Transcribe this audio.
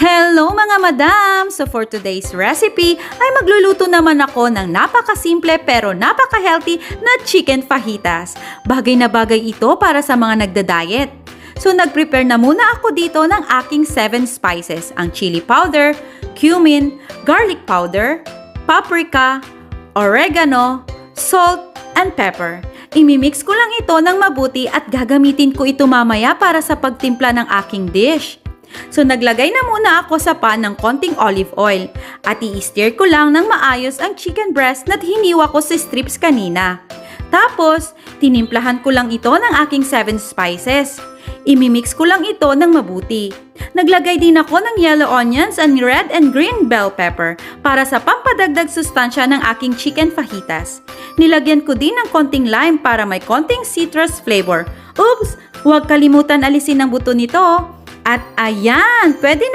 Hello mga madam! So for today's recipe ay magluluto naman ako ng napakasimple pero napaka-healthy na chicken fajitas. Bagay na bagay ito para sa mga nagda-diet. So nag-prepare na muna ako dito ng aking 7 spices, ang chili powder, cumin, garlic powder, paprika, oregano, salt, and pepper. Imimix ko lang ito ng mabuti at gagamitin ko ito mamaya para sa pagtimpla ng aking dish. So naglagay na muna ako sa pan ng konting olive oil at i-stir ko lang ng maayos ang chicken breast na hiniwa ko sa strips kanina. Tapos, tinimplahan ko lang ito ng aking 7 spices. Imimix ko lang ito ng mabuti. Naglagay din ako ng yellow onions and red and green bell pepper para sa pampadagdag sustansya ng aking chicken fajitas. Nilagyan ko din ng konting lime para may konting citrus flavor. Oops! Huwag kalimutan alisin ang buto nito. At ayan, pwede na